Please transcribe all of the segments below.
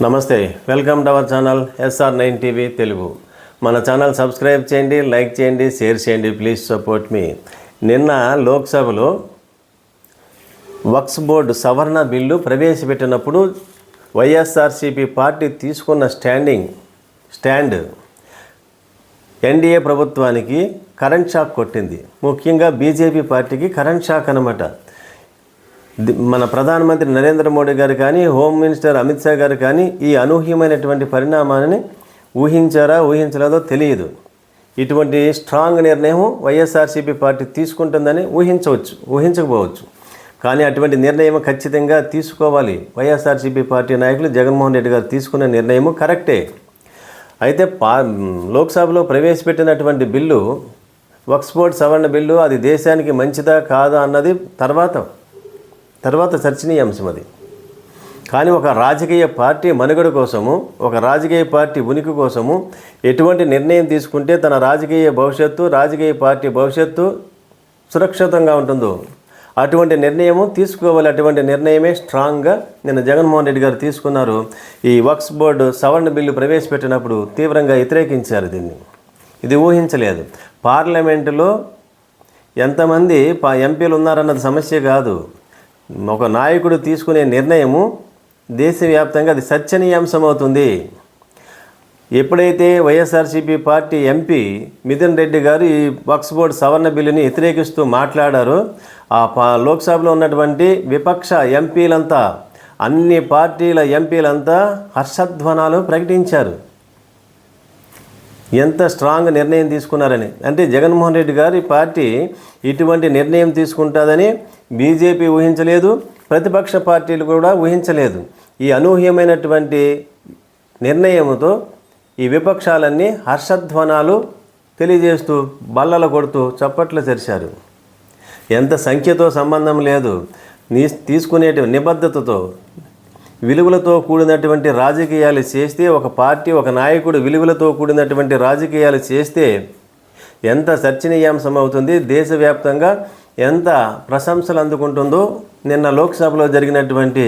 నమస్తే, welcome to our channel SR9 TV Telugu. మన channel subscribe చేయండి, లైక్ చేయండి, షేర్ చేయండి. ప్లీజ్ సపోర్ట్ మీ. నిన్న లోక్సభలో వక్ఫ్ బోర్డు సవరణ బిల్లు ప్రవేశపెట్టినప్పుడు వైఎస్ఆర్సీపీ పార్టీ తీసుకున్న స్టాండ్ ఎన్డీఏ ప్రభుత్వానికి కరెంట్ షాక్ కొట్టింది. ముఖ్యంగా బీజేపీ పార్టీకి కరెంట్ షాక్ అన్నమాట. మన ప్రధానమంత్రి నరేంద్ర మోడీ గారు కానీ, హోమ్ మినిస్టర్ అమిత్ షా గారు కానీ ఈ అనూహ్యమైనటువంటి పరిణామాన్ని ఊహించలేదో తెలియదు. ఇటువంటి స్ట్రాంగ్ నిర్ణయం వైఎస్ఆర్సీపీ పార్టీ తీసుకుంటుందని ఊహించకపోవచ్చు. కానీ అటువంటి నిర్ణయం ఖచ్చితంగా తీసుకోవాలి. వైఎస్ఆర్సీపీ పార్టీ నాయకులు జగన్మోహన్ రెడ్డి గారు తీసుకున్న నిర్ణయం కరెక్టే. అయితే లోక్సభలో ప్రవేశపెట్టినటువంటి బిల్లు, వక్ఫ్ బోర్డు సవరణ బిల్లు, అది దేశానికి మంచిదా కాదా అన్నది తర్వాత చర్చనీయాంశం అది. కానీ ఒక రాజకీయ పార్టీ మనుగడ కోసము, ఒక రాజకీయ పార్టీ ఉనికి కోసము ఎటువంటి నిర్ణయం తీసుకుంటే తన రాజకీయ పార్టీ భవిష్యత్తు సురక్షితంగా ఉంటుందో అటువంటి నిర్ణయము తీసుకోవాలి. అటువంటి నిర్ణయమే స్ట్రాంగ్గా నిన్న జగన్మోహన్ రెడ్డి గారు తీసుకున్నారు. ఈ వక్ఫ్ బోర్డు సవరణ బిల్లు ప్రవేశపెట్టినప్పుడు తీవ్రంగా వ్యతిరేకించారు దీన్ని. ఇది ఊహించలేదు. పార్లమెంటులో ఎంతమంది ఎంపీలు ఉన్నారన్నది సమస్య కాదు. ఒక నాయకుడు తీసుకునే నిర్ణయము దేశవ్యాప్తంగా అది చర్చనీయాంశం అవుతుంది. ఎప్పుడైతే వైఎస్ఆర్సీపీ పార్టీ ఎంపీ మిథున్ రెడ్డి గారు ఈ వక్ఫ్ బోర్డు సవరణ బిల్లుని వ్యతిరేకిస్తూ మాట్లాడారో, ఆ లోక్సభలో ఉన్నటువంటి విపక్ష ఎంపీలంతా, అన్ని పార్టీల ఎంపీలంతా హర్షధ్వానాలు ప్రకటించారు. ఎంత స్ట్రాంగ్ నిర్ణయం తీసుకున్నారని. అంటే జగన్మోహన్ రెడ్డి గారి పార్టీ ఇటువంటి నిర్ణయం తీసుకుంటుందని బీజేపీ ఊహించలేదు, ప్రతిపక్ష పార్టీలు కూడా ఊహించలేదు. ఈ అనూహ్యమైనటువంటి నిర్ణయంతో ఈ విపక్షాలన్నీ హర్షధ్వానాలు తెలియజేస్తూ బల్లలు కొడుతూ చప్పట్లు తెరిచారు. ఎంత సంఖ్యతో సంబంధం లేదు, తీసుకునే నిబద్ధతతో, విలువలతో కూడినటువంటి రాజకీయాలు చేస్తే, ఒక పార్టీ, ఒక నాయకుడు విలువలతో కూడినటువంటి రాజకీయాలు చేస్తే ఎంత చర్చనీయాంశం అవుతుంది, దేశవ్యాప్తంగా ఎంత ప్రశంసలు అందుకుంటుందో నిన్న లోక్సభలో జరిగినటువంటి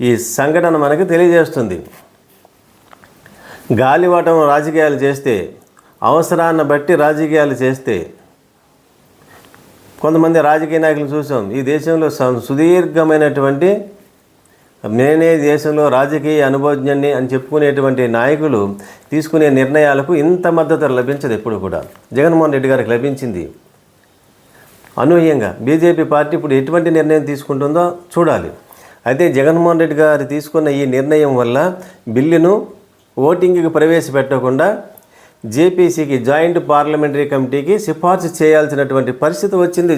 ఈ సంఘటన మనకు తెలియజేస్తుంది. గాలివాటం రాజకీయాలు చేస్తే, అవసరాన్ని బట్టి రాజకీయాలు చేస్తే, కొంతమంది రాజకీయ నాయకులను చూసాం. ఈ దేశంలో సుదీర్ఘమైనటువంటి నేనే దేశంలో రాజకీయ అనుభవజ్ఞాన్ని అని చెప్పుకునేటువంటి నాయకులు తీసుకునే నిర్ణయాలకు ఇంత మద్దతు లభించదు ఎప్పుడు కూడా. జగన్మోహన్ రెడ్డి గారికి లభించింది. అనూహ్యంగా బీజేపీ పార్టీ ఇప్పుడు ఎటువంటి నిర్ణయం తీసుకుంటుందో చూడాలి. అయితే జగన్మోహన్ రెడ్డి గారు తీసుకున్న ఈ నిర్ణయం వల్ల బిల్లును ఓటింగ్కి ప్రవేశపెట్టకుండా జేపీసీకి, జాయింట్ పార్లమెంటరీ కమిటీకి సిఫార్సు చేయాల్సినటువంటి పరిస్థితి వచ్చింది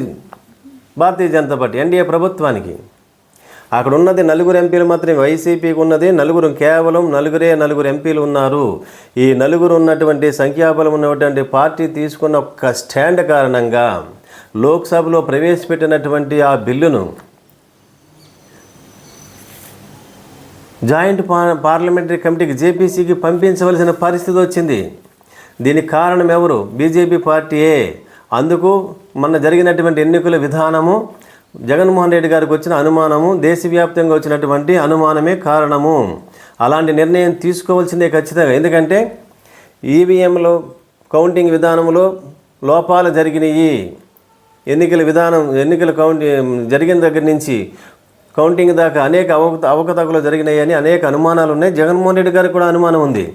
భారతీయ జనతా పార్టీ ఎన్డీఏ ప్రభుత్వానికి. అక్కడ ఉన్నది 4 ఎంపీలు మాత్రమే, వైసీపీకి ఉన్నది కేవలం నలుగురు ఎంపీలు ఉన్నారు. ఈ నలుగురు ఉన్నటువంటి సంఖ్యాబలం ఉన్నటువంటి పార్టీ తీసుకున్న ఒక స్టాండ్ కారణంగా లోక్సభలో ప్రవేశపెట్టినటువంటి ఆ బిల్లును జాయింట్ పార్లమెంటరీ కమిటీకి, జేపీసీకి పంపించవలసిన పరిస్థితి వచ్చింది. దీనికి కారణం ఎవరు? బీజేపీ పార్టీయే. అందుకు మొన్న జరిగినటువంటి ఎన్నికల విధానము, జగన్మోహన్ రెడ్డి గారికి వచ్చిన అనుమానము, దేశవ్యాప్తంగా వచ్చినటువంటి అనుమానమే కారణము. అలాంటి నిర్ణయం తీసుకోవాల్సిందే ఖచ్చితంగా. ఎందుకంటే ఈవీఎంలో కౌంటింగ్ విధానంలో లోపాలు జరిగినాయి. ఎన్నికల జరిగిన దగ్గర నుంచి కౌంటింగ్ దాకా అనేక అవకతవకలు జరిగినాయని అనేక అనుమానాలు ఉన్నాయి. జగన్మోహన్ రెడ్డి గారికి కూడా అనుమానం ఉంది.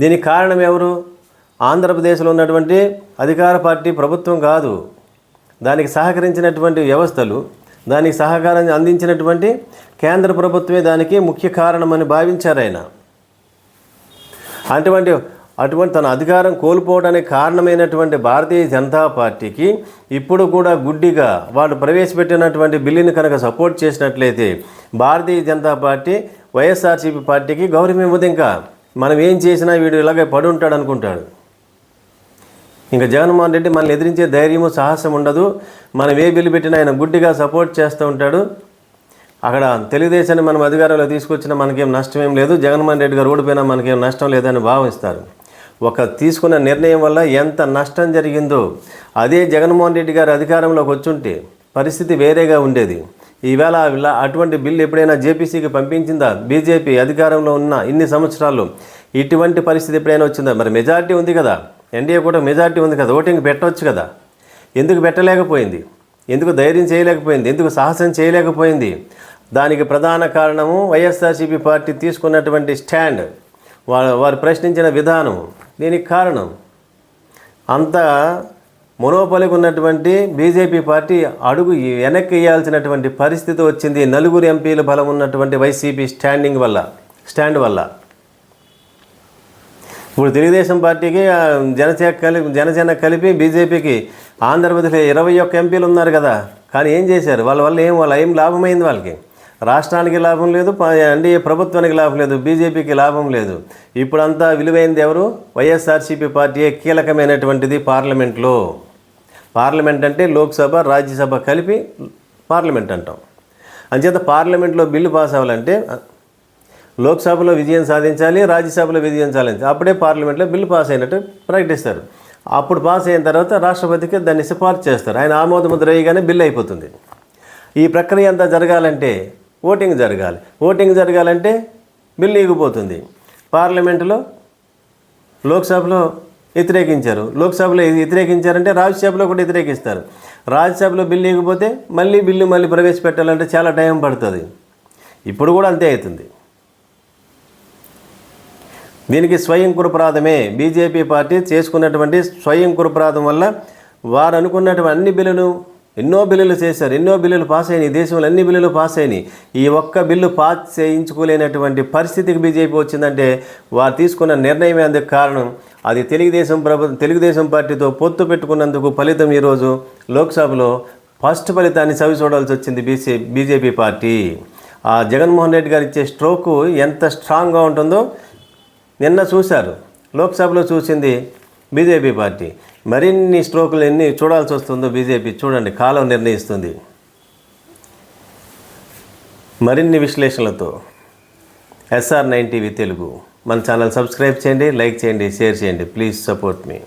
దీనికి కారణం ఎవరు? ఆంధ్రప్రదేశ్లో ఉన్నటువంటి అధికార పార్టీ ప్రభుత్వం కాదు, దానికి సహకరించినటువంటి వ్యవస్థలు, దానికి సహకారం అందించినటువంటి కేంద్ర ప్రభుత్వమే దానికి ముఖ్య కారణమని భావించారు ఆయన. అటువంటి తన అధికారం కోల్పోవడానికి కారణమైనటువంటి భారతీయ జనతా పార్టీకి ఇప్పుడు కూడా గుడ్డిగా వాళ్ళు ప్రవేశపెట్టినటువంటి బిల్లుని కనుక సపోర్ట్ చేసినట్లయితే భారతీయ జనతా పార్టీ వైఎస్ఆర్సీపీ పార్టీకి గౌరవం ఇవ్వదు. ఇంకా మనం ఏం చేసినా వీడు ఇలాగే పడి ఉంటాడు అనుకుంటాడు. ఇంకా జగన్మోహన్ రెడ్డి మనల్ని ఎదిరించే ధైర్యము, సాహసం ఉండదు. మనం ఏ బిల్లు పెట్టినా ఆయన గుడ్డిగా సపోర్ట్ చేస్తూ ఉంటాడు. అక్కడ తెలుగుదేశాన్ని మనం అధికారంలో తీసుకొచ్చినా మనకేం నష్టమేం లేదు, జగన్మోహన్ రెడ్డి గారు ఓడిపోయినా మనకేం నష్టం లేదని భావిస్తారు. తీసుకున్న నిర్ణయం వల్ల ఎంత నష్టం జరిగిందో అదే జగన్మోహన్ రెడ్డి గారు అధికారంలోకి వచ్చుంటే పరిస్థితి వేరేగా ఉండేది. ఈవేళ అటువంటి బిల్లు ఎప్పుడైనా జేపీసీకి పంపించిందా? బీజేపీ అధికారంలో ఉన్న ఇన్ని సంవత్సరాలు ఇటువంటి పరిస్థితి ఎప్పుడైనా వచ్చిందా? మరి మెజారిటీ ఉంది కదా, ఎన్డీఏ కూడా మెజారిటీ ఉంది కదా, ఓటింగ్ పెట్టవచ్చు కదా. ఎందుకు పెట్టలేకపోయింది? ఎందుకు ధైర్యం చేయలేకపోయింది? ఎందుకు సాహసం చేయలేకపోయింది? దానికి ప్రధాన కారణము వైఎస్ఆర్సీపీ పార్టీ తీసుకున్నటువంటి స్టాండ్, వారు ప్రశ్నించిన విధానం. దీనికి కారణం అంత మొనోపలికి ఉన్నటువంటి బీజేపీ పార్టీ అడుగు వెనక్కి వేయాల్సినటువంటి పరిస్థితి వచ్చింది. 4 ఎంపీల బలం ఉన్నటువంటి వైసీపీ స్టాండ్ వల్ల. ఇప్పుడు తెలుగుదేశం పార్టీకి జనసేన కలిపి బీజేపీకి ఆంధ్రప్రదేశ్లో 21 ఎంపీలు ఉన్నారు కదా. కానీ ఏం చేశారు? వాళ్ళ ఏం లాభమైంది? వాళ్ళకి రాష్ట్రానికి లాభం లేదు, ఎన్డీఏ ప్రభుత్వానికి లాభం లేదు, బీజేపీకి లాభం లేదు. ఇప్పుడంతా విలువైంది ఎవరు? వైఎస్ఆర్సీపీ పార్టీ కీలకమైనటువంటిది పార్లమెంట్లో. పార్లమెంట్ అంటే లోక్సభ రాజ్యసభ కలిపి పార్లమెంట్ అంటాం. అంచేత పార్లమెంట్లో బిల్లు పాస్ అవ్వాలంటే లోక్సభలో విజయం సాధించాలి, రాజ్యసభలో విజయం సాధించాలి. అప్పుడే పార్లమెంట్లో బిల్లు పాస్ అయినట్టు ప్రకటిస్తారు. అప్పుడు పాస్ అయిన తర్వాత రాష్ట్రపతికి దాన్ని సిఫార్సు చేస్తారు. ఆయన ఆమోద ముద్ర వేయగానే బిల్లు అయిపోతుంది. ఈ ప్రక్రియ అంతా జరగాలంటే ఓటింగ్ జరగాలంటే బిల్లు ఎగిపోతుంది. పార్లమెంటులో లోక్సభలో లోక్సభలో వ్యతిరేకించారంటే రాజ్యసభలో కూడా వ్యతిరేకిస్తారు. రాజ్యసభలో బిల్లు ఎగిపోతే మళ్ళీ ప్రవేశపెట్టాలంటే చాలా టైం పడుతుంది. ఇప్పుడు కూడా అంతే అవుతుంది. దీనికి స్వయంకృపరాధమే. బీజేపీ పార్టీ చేసుకున్నటువంటి స్వయంకృపరాధం వల్ల వారు అనుకున్నటువంటి ఎన్నో బిల్లులు చేశారు, ఎన్నో బిల్లులు పాస్ అయినాయి, దేశంలో అన్ని బిల్లులు పాస్ అయినాయి. ఈ ఒక్క బిల్లు పాస్ చేయించుకోలేనటువంటి పరిస్థితికి బీజేపీ వచ్చిందంటే వారు తీసుకున్న నిర్ణయమే అందుకు కారణం. అది తెలుగుదేశం పార్టీతో పొత్తు పెట్టుకున్నందుకు ఫలితం ఈరోజు లోక్సభలో ఫస్ట్ ఫలితాన్ని చవి చూడాల్సి వచ్చింది బీజేపీ పార్టీ. ఆ జగన్మోహన్ రెడ్డి గారు ఇచ్చే స్ట్రోకు ఎంత స్ట్రాంగ్గా ఉంటుందో నిన్న చూశారు. లోక్సభలో చూసింది బీజేపీ పార్టీ. మరిన్ని స్ట్రోకులు ఎన్ని చూడాల్సి వస్తుందో బీజేపీ చూడండి, కాలం నిర్ణయిస్తుంది. మరిన్ని విశ్లేషణలతో SR9 టీవీ తెలుగు మన ఛానల్ సబ్స్క్రైబ్ చేయండి, లైక్ చేయండి, షేర్ చేయండి. Please support me.